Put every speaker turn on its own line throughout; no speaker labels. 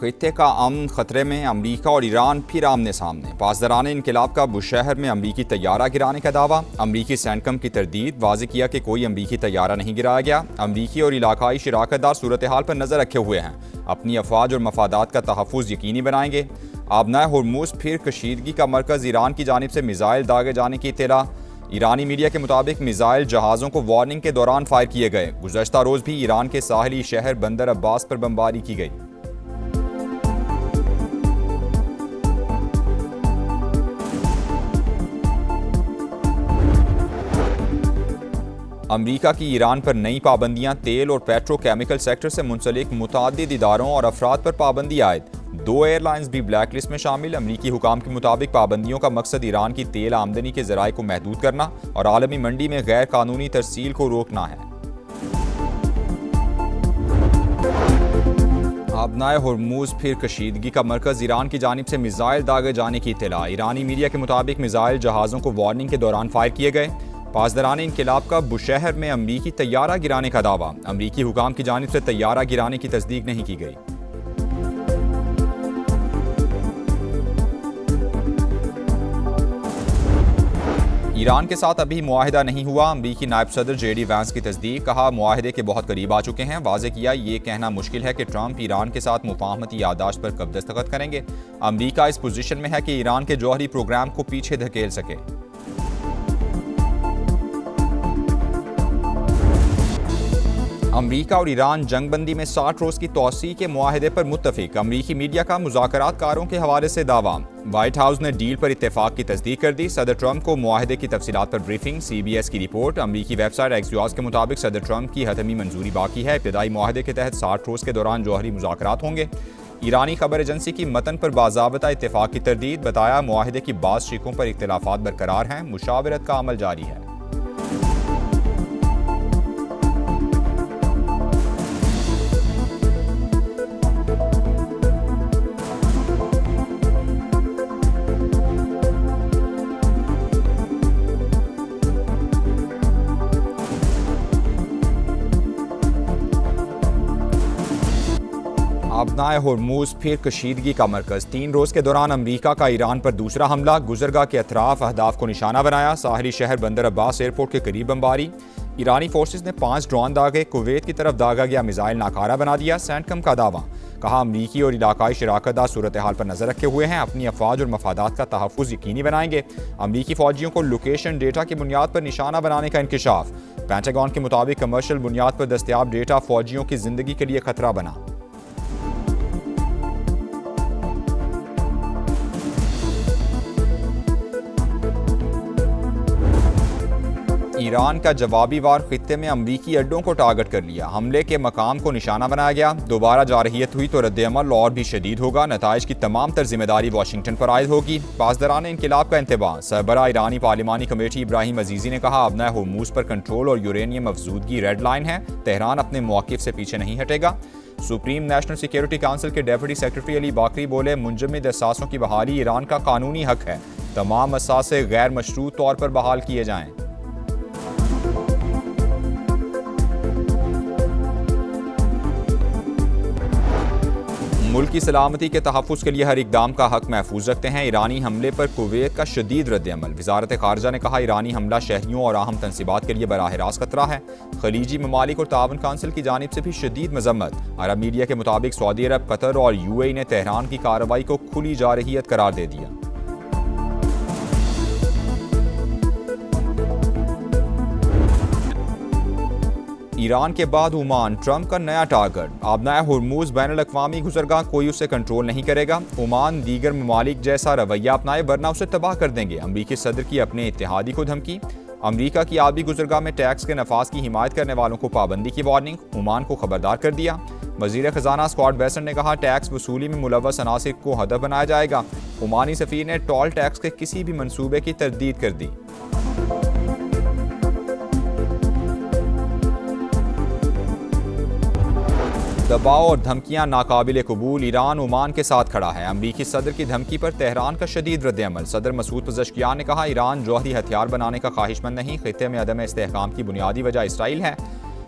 खित्ते का अमन खतरे में, अमरीका और ईरान फिर आमने सामने। पासदारान इनकलाब का बुशहर में अमरीकी तैयारा गिराने का दावा। अमरीकी सेंटकम की तरदीद, वाज़ेह किया कि कोई अमरीकी तैयारा नहीं गिराया गया। अमरीकी और इलाकाई शराकतदार सूरत हाल पर नजर रखे हुए हैं, अपनी अफवाज और मफादात का तहफ़्फ़ुज़ यकीनी बनाएंगे। आबनाए हुर्मुज़ फिर कशीदगी का मरकज़, ईरान की जानिब से मिसाइल दागे जाने की इत्तला। ईरानी मीडिया के मुताबिक मिसाइल जहाज़ों को वार्निंग के दौरान फायर किए गए। गुज़श्ता रोज़ भी ईरान के साहली शहर बंदर अब्बास पर बमबारी की गई। अमरीका की ईरान पर नई पाबंदियां, तेल और पेट्रोकेमिकल सेक्टर से मुंसलिक मुतअद्दिद इदारों और अफराद पर पाबंदी आयद। 2 एयरलाइंस भी ब्लैक लिस्ट में शामिल। अमरीकी हुकाम के मुताबिक पाबंदियों का मकसद ईरान की तेल आमदनी के ज़राए को महदूद करना और आलमी मंडी में गैर कानूनी तरसील को रोकना है। आबनाए हुर्मुज़ फिर कशीदगी का मरकज़, ईरान की जानिब से मिसाइल दागे जाने की इत्तला। ईरानी मीडिया के मुताबिक मिसाइल जहाज़ों को वार्निंग के दौरान फायर किए गए। पासदारान इनकलाब का बुशहर में अमरीकी तैयारा गिराने का दावा। अमरीकी हुकाम की जानिब से तैयारा गिराने की तस्दीक नहीं की गई। ईरान के साथ अभी मुआहिदा नहीं हुआ। अमरीकी नायब सदर JD वैंस की तस्दीक, कहा मुआहिदे के बहुत करीब आ चुके हैं। वाज़ेह किया ये कहना मुश्किल है कि ट्रंप ईरान के साथ मुफाहमती याददाश्त पर कब दस्तखत करेंगे। अमरीका इस पोजीशन में है कि ईरान के जौहरी प्रोग्राम को पीछे धकेल सके। अमरीका और ईरान जंगबंदी में 60 रोज़ की तौसी के मुआहिदे पर मुत्तफिक। अमरीकी मीडिया का मुज़ाकरातकारों के हवाले से दावा। व्हाइट हाउस ने डील पर इत्तेफाक की तस्दीक कर दी। सदर ट्रंप को मुआहिदे की तफसीलात पर ब्रीफिंग। CBS की रिपोर्ट। अमरीकी वेबसाइट Axios के मुताबिक सदर ट्रंप की हतमी मंजूरी बाकी है। इब्तदाई मुआहिदे के तहत 60 रोज़ के दौरान जौहरी मुज़ाकरात होंगे। ईरानी खबर एजेंसी की मतन पर बाज़ाबता इत्तेफाक की तरदीद। बताया मुआहिदे की बाज़ शिकों पर इख्तिलाफात बरकरार हैं, मुशावरत का अमल जारी है। आबनाए हुर्मुज़ फिर कशीदगी का मरकज़। 3 रोज़ के दौरान अमरीका का ईरान पर दूसरा हमला। गुजरगाह के अतराफ अहदाफ को निशाना बनाया। साहली शहर बंदर अब्बास एयरपोर्ट के करीब बमबारी। ईरानी फोर्सेस ने 5 ड्रोन दागे। कुवैत की तरफ दागा गया मिसाइल नाकारा बना दिया। सेंटकम का दावा। कहा अमरीकी और इलाकाई शराकतदार सूरत हाल पर नजर रखे हुए हैं, अपनी अफवाज और मफादात का तहफ़्फ़ुज़ यकीनी बनाएंगे। अमरीकी फौजियों को लोकेशन डेटा की बुनियाद पर निशाना बनाने का इंकिशाफ। पेंटागन के मुताबिक कमर्शियल बुनियाद पर दस्तयाब डेटा फौजियों की जिंदगी के लिए खतरा बना। ईरान का जवाबी वार, खित्ते में अमरीकी अड्डों को टारगेट कर लिया। हमले के मकाम को निशाना बनाया गया। दोबारा जारहियत हुई तो रद्द-ए-अमल और भी शदीद होगा। नताइज की तमाम तर जिम्मेदारी वाशिंगटन पर आयद होगी। पासदारान इनकलाब का इंतबाह। सरबराह ईरानी पार्लिमानी कमेटी इब्राहिम अजीजी ने कहा आबनाए हुर्मुज़ पर कंट्रोल और यूरेनियम अफजूदगी रेड लाइन है। तेहरान अपने मौक़िफ़ से पीछे नहीं हटेगा। सुप्रीम नेशनल सिक्योरिटी काउंसिल के डेप्यूटी सेक्रेटरी अली बाकरी बोले मुंजमद असासों की बहाली ईरान का कानूनी हक है। तमाम असासे गैर मशरूत तौर पर बहाल किए जाएं। मुल्क की सलामती के तहफ़्फ़ुज़ के लिए हर इक़दाम का हक महफूज रखते हैं। ईरानी हमले पर कुवैत का शदीद रद्द-ए-अमल। वज़ारत ख़ारजा ने कहा ईरानी हमला शहरियों और अहम तंसीबात के लिए बराह रास्त खतरा है। खलीजी ममालिक और तावन काउंसिल की जानिब से भी शदीद मज़म्मत। अरब मीडिया के मुताबिक सऊदी अरब, कतर और UAE ने तेहरान की कार्रवाई को खुली जारहियत करार दे दिया। ईरान के बाद ओमान, ट्रंप का नया टारगेट। आबनाए हुर्मुज़ बैनुल-अक़वामी गुज़रगाह, कोई उसे कंट्रोल नहीं करेगा। ओमान दीगर ममालिक जैसा रवैया अपनाए वरना उसे तबाह कर देंगे। अमरीकी सदर की अपने इत्तेहादी को धमकी। अमरीका की आबी गुज़रगाह में टैक्स के नफाज की हिमायत करने वालों को पाबंदी की वार्निंग। ओमान को खबरदार कर दिया। वज़ीर ख़जाना स्कॉट बेसेंट ने कहा टैक्स वसूली में मुलव्वस अनासिर को हदफ बनाया जाएगा। ओमानी सफ़ीर ने टोल टैक्स के किसी भी मनसूबे की तरदीद कर दी। दबाव और धमकियां नाकाबिले कबूल। ईरान ओमान के साथ खड़ा है। अमरीकी सदर की धमकी पर तेहरान का शदीद रद्द-ए-अमल। सदर मसूद पज़ेश्कियान ने कहा ईरान जौहरी हथियार बनाने का ख्वाहिशमंद नहीं। खित्ते में अदम इस्तेहकाम की बुनियादी वजह इसराइल है।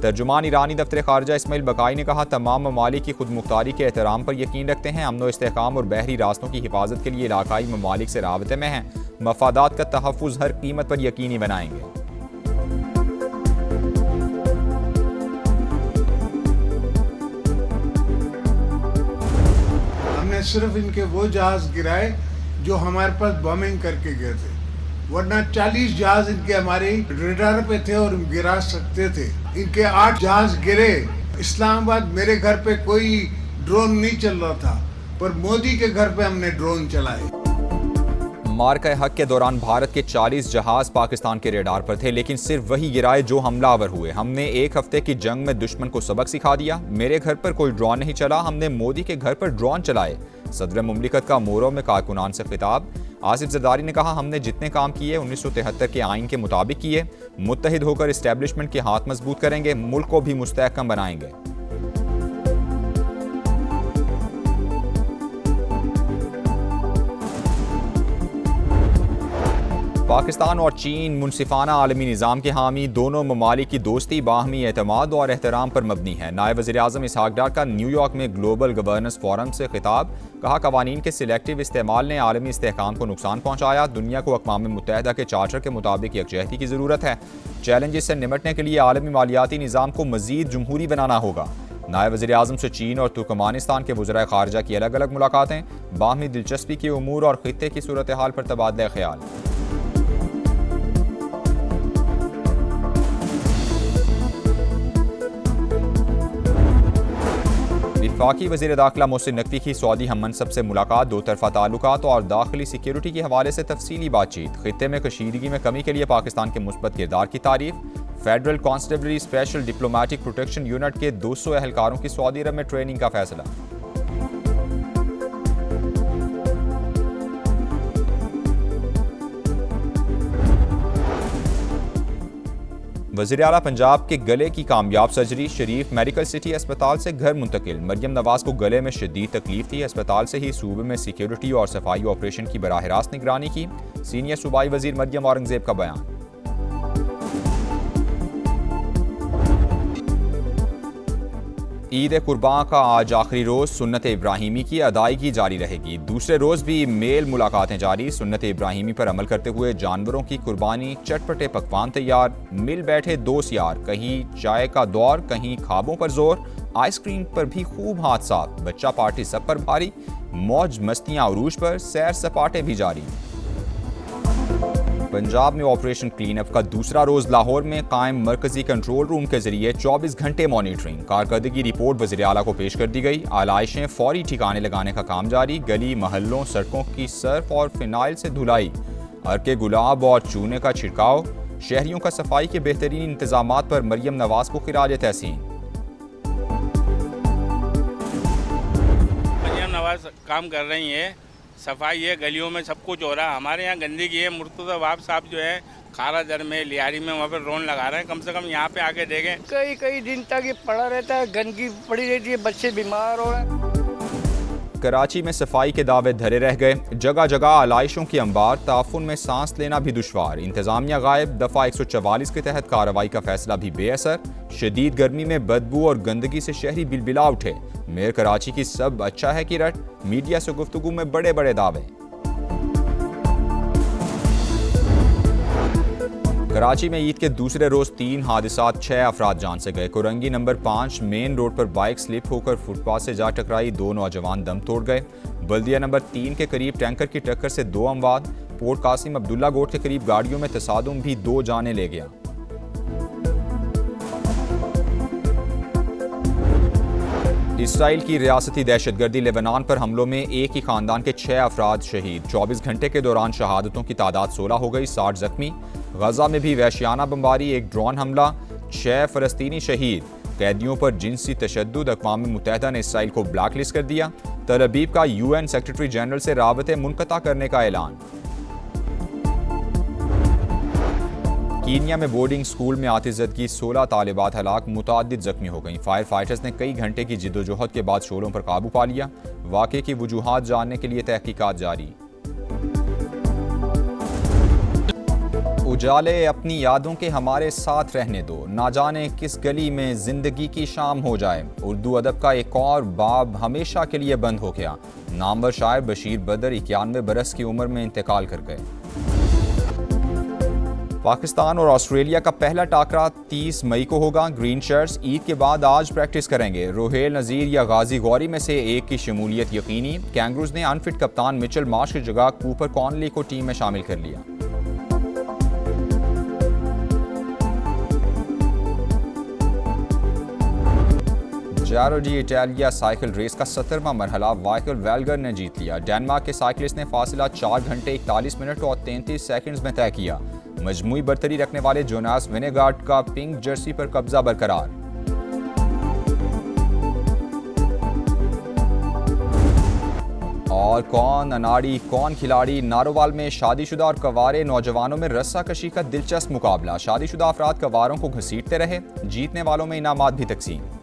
तर्जुमान ईरानी दफ्तर खारजा इस्माइल बकाई ने कहा, तमाम ममालिक की खुद मुख्तारी के एहतराम पर यकीन रखते हैं, अमन व इस्तेहकाम और बहरी रास्तों की हिफाजत के लिए इलाकाई ममालिक से राबते में हैं, मफादात का तहफ़्फ़ुज़ हर कीमत पर यकीनी बनाएंगे।
हमने सिर्फ इनके वो जहाज गिराए जो हमारे पास बॉम्बिंग करके गए थे, वरना 40 जहाज इनके हमारे रेडार पे थे और गिरा सकते थे। इनके 8 जहाज गिरे। इस्लामाबाद मेरे घर पे कोई ड्रोन नहीं चल रहा था, पर मोदी के घर पे हमने ड्रोन चलाए।
मार्का हक के दौरान भारत के 40 जहाज पाकिस्तान के रेडार पर थे, लेकिन सिर्फ वही गिराए जो हमलावर हुए। हमने एक हफ्ते की जंग में दुश्मन को सबक सिखा दिया। मेरे घर पर कोई ड्रोन नहीं चला, हमने मोदी के घर पर ड्रोन चलाए। सदर मुमलिकत का मोरो में कारकुनान से खिताब। आसिफ जरदारी ने कहा, हमने जितने काम किए 1973 के आइन के मुताबिक किए। मुत्तहिद होकर इस्टेब्लिशमेंट के हाथ मजबूत करेंगे, मुल्क को भी मुस्तहकम बनाएंगे। पाकिस्तान और चीन मुनसिफाना आलमी निज़ाम के हामी। दोनों ममालिक की दोस्ती बाहमी एतमाद और एहतराम पर मबनी है। नायब वज़ीर-ए-आज़म इसहाक डार का न्यूयॉर्क में ग्लोबल गवर्नेंस फोरम से खिताब। कहा, कवानीन के सिलेक्टिव इस्तेमाल ने आलमी इस्तेहकाम को नुकसान पहुँचाया। दुनिया को अक़वाम मुत्तहिदा के चार्टर के मुताबिक यकजहती की ज़रूरत है। चैलेंजेस से निमटने के लिए आलमी मालियाती निज़ाम को मज़ीद जमहूरी बनाना होगा। नायब वज़ीर-ए-आज़म से चीन और तुर्कमानिस्तान के वज़राए ख़ारजा की अलग अलग मुलाकातें। बाहमी दिलचस्पी के उमूर और ख़ित्ते की सूरत हाल पर तबादला ख्याल। वफाकी वज़ीर दाखिला मोहसिन नकवी की सऊदी हम मनसब से मुलाकात। दो तरफा ताल्लुकात और दाखिली सिक्योरिटी के हवाले से तफसीली बातचीत। खित्ते में कशीदगी में कमी के लिए पाकिस्तान के मुस्बत किरदार की तारीफ। Federal constabulary special diplomatic protection unit के 200 एहलकारों की सऊदी अरब में ट्रेनिंग का फैसला। वज़ीर आला पंजाब के गले की कामयाब सर्जरी। शरीफ मेडिकल सिटी अस्पताल से घर मुंतकिल। मरियम नवाज को गले में शदीद तकलीफ थी। अस्पताल से ही सूबे में सिक्योरिटी और सफाई ऑपरेशन की बराह रास्त निगरानी की। सीनियर सूबाई वजीर मरियम औरंगजेब का बयान। ईद कुर्बान का आज आखिरी रोज़। सुन्नत इब्राहिमी की अदायगी जारी रहेगी। दूसरे रोज़ भी मेल मुलाकातें जारी। सुन्नत इब्राहिमी पर अमल करते हुए जानवरों की कुर्बानी, चटपटे पकवान तैयार। मिल बैठे दोस्त यार, कहीं चाय का दौर, कहीं ख्वाबों पर जोर। आइसक्रीम पर भी खूब हाथ साफ। बच्चा पार्टी सब पर भारी। मौज मस्तियाँ उरूज पर, सैर सपाटे भी जारी। पंजाब में ऑपरेशन क्लीन अप का दूसरा रोज। लाहौर में कायम मरकजी कंट्रोल रूम के जरिए 24 घंटे मॉनिटरिंग। कारकर्दगी रिपोर्ट वज़ीर आला को पेश कर दी गई। आलाइशें फौरी ठिकाने लगाने का काम जारी। गली महल्लों सड़कों की सर्फ और फिनाइल से धुलाई। अर्के गुलाब और चूने का छिड़काव। शहरियों का सफाई के बेहतरीन इंतजामात पर मरियम नवाज को खिराज तहसीन।
मरियम नवाज काम कर रही है, सफाई है, गलियों में सब कुछ हो रहा है। हमारे यहाँ गंदगी है। मुर्तज़ा वाब साहब जो है खारा दर में, लियारी में, वहाँ पर ड्रोन लगा रहे हैं। कम से कम यहाँ पे आके देखें।
कई दिन तक ये पड़ा रहता है, गंदगी पड़ी रहती है, बच्चे बीमार हो रहे हैं।
कराची में सफाई के दावे धरे रह गए। जगह जगह आलाइशों की अंबार। ताफुन में सांस लेना भी दुश्वार। इंतजामिया गायब। दफ़ा 144 के तहत कार्रवाई का फैसला भी बेअसर। शदीद गर्मी में बदबू और गंदगी से शहरी बिलबिला उठे। मेयर कराची की सब अच्छा है की रट। मीडिया से गुफ्तगू में बड़े बड़े दावे। कराची में ईद के दूसरे रोज 3 हादसात, 6 अफराद जान से गए। कोरंगी नंबर 5 मेन रोड पर बाइक स्लिप होकर फुटपाथ से जा टकराई। 2 नौजवान दम तोड़ गए। बल्दिया नंबर 3 के करीब टैंकर की टक्कर से 2 अमवात। पोर्ट कासिम अब्दुल्ला गोट के करीब गाड़ियों में तसादुम भी 2 जानें ले गया। इसराइल की रियासती दहशतगर्दी लेबनान पर हमलों में एक ही खानदान के 6 अफराद शहीद। 24 घंटे के दौरान शहादतों की तादाद 16 हो गई, 60 जख्मी। गजा में भी वहशियाना बमबारी, एक ड्रोन हमला, 6 फ़लस्तीनी शहीद। कैदियों पर जिनसी तशद्दुद। अक़वाम मुत्तहिदा ने इसराइल को ब्लैक लिस्ट कर दिया। तल अबीब का UN सेक्रेटरी जनरल से राबते मुनक़ता करने का ऐलान। कीनिया में बोर्डिंग स्कूल में आतिशज़दगी, 16 तालिबात हलाक, मुतअद्दिद जख्मी हो गईं। फायर फाइटर्स ने कई घंटे की जिद्दोजहद के बाद शोरों पर काबू पा लिया। वाक़े की वजूहात जानने के लिए तहकीकात जारी। उजाले अपनी यादों के हमारे साथ रहने दो, ना जाने किस गली में जिंदगी की शाम हो जाए। उर्दू अदब का एक और बाब हमेशा के लिए बंद हो गया। नामवर शायर बशीर बदर 91 बरस की उम्र में इंतकाल कर गए। पाकिस्तान और ऑस्ट्रेलिया का पहला टाकरा 30 मई को होगा। ग्रीन शर्ट्स ईद के बाद आज प्रैक्टिस करेंगे। रोहेल नज़ीर या गाजी गौरी में से एक की शमूलियत यकीनी। कैंगरूज ने अनफिट कप्तान मिचेल मार्श की जगह कूपर कॉनली को टीम में शामिल कर लिया। जारो डी इटालिया साइकिल रेस का 17वां मरहला वाइकल वेल्गर ने जीत लिया। डेनमार्क के साइकिलिस्ट ने फासला 4 घंटे 41 मिनट और 33 सेकंड्स में तय किया। मजमूई बरतरी रखने वाले जोनास विनेगार्ड का पिंक जर्सी पर कब्जा बरकरार। और कौन अनाड़ी कौन खिलाड़ी, नारोवाल में शादीशुदा और कवारे नौजवानों में रस्साकशी का दिलचस्प मुकाबला। शादीशुदा अफराद कवारों को घसीटते रहे, जीतने वालों में इनामात भी तकसीम।